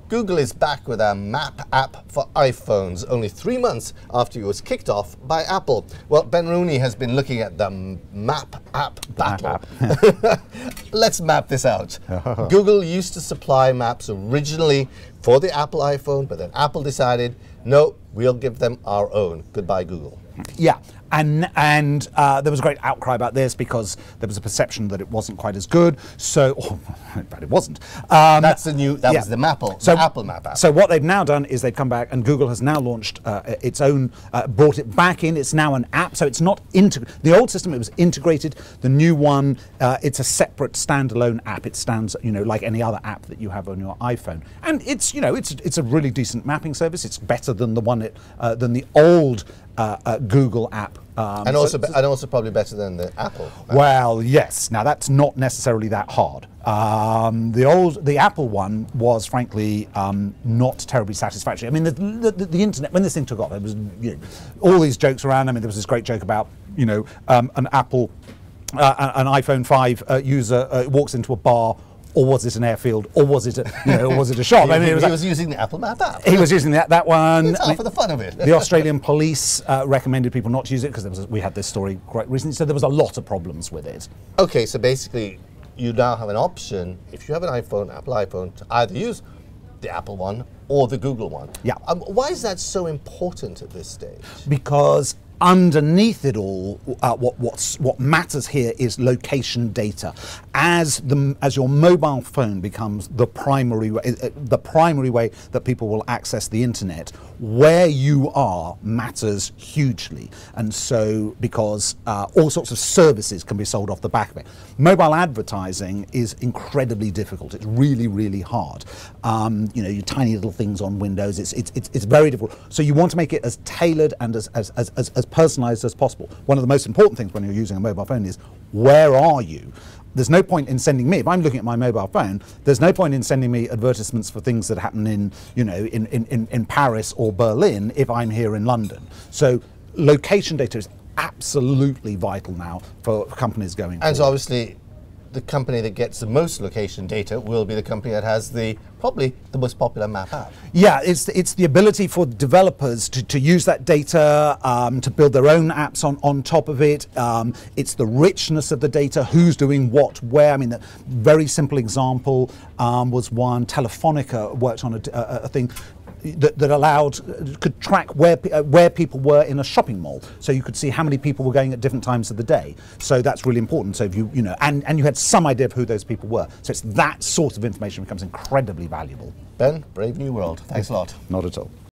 Google is back with a map app for iPhones only 3 months after it was kicked off by Apple. Well, Ben Rooney has been looking at the map app battle. Let's map this out. Google used to supply maps originally for the Apple iPhone, but then Apple decided, no, we'll give them our own. Goodbye, Google. Yeah, and there was a great outcry about this because there was a perception that it wasn't quite as good. So, but it wasn't. That's the new. That was the Apple Map app. So what they've now done is they've come back, and Google has now launched its own, brought it back in. It's now an app, so it's not integrated. The old system, it was integrated. The new one, it's a separate standalone app. It stands, like any other app that you have on your iPhone, and it's a really decent mapping service. It's better than the one than the old Google app. And also probably better than the Apple app. Well, yes. Now that's not necessarily that hard. The Apple one was frankly not terribly satisfactory. I mean, the internet, when this thing took off, it was all these jokes around. I mean, there was this great joke about an Apple, an iPhone 5 user walks into a bar. Or was it an airfield? Or was it a shop? I mean, he was using the Apple Map app. He was using that one. It's all for the fun of it. The Australian police recommended people not to use it because we had this story quite recently. So there was a lot of problems with it. Okay, so basically, you now have an option if you have an iPhone, Apple iPhone, to either use the Apple one or the Google one. Yeah. Why is that so important at this stage? Because underneath it all, what matters here is location data. As your mobile phone becomes the primary way that people will access the internet, where you are matters hugely. And so, because all sorts of services can be sold off the back of it. Mobile advertising is incredibly difficult. It's really, really hard. Your tiny little things on Windows. It's very difficult. So you want to make it as tailored and as personalized as possible. One of the most important things when you're using a mobile phone is, where are you? There's no point in sending me, if I'm looking at my mobile phone, there's no point in sending me advertisements for things that happen in Paris or Berlin if I'm here in London. So location data is absolutely vital now for companies going forward. And so obviously, the company that gets the most location data will be the company that has probably the most popular map app. Yeah, it's the ability for developers to use that data, to build their own apps on top of it. It's the richness of the data, who's doing what, where. I mean, the very simple example was one. Telefonica worked on a thing that could track where people were in a shopping mall, so you could see how many people were going at different times of the day. So that's really important. So if and you had some idea of who those people were. So it's that sort of information becomes incredibly valuable. Ben, brave new world. Thanks a lot. Not at all.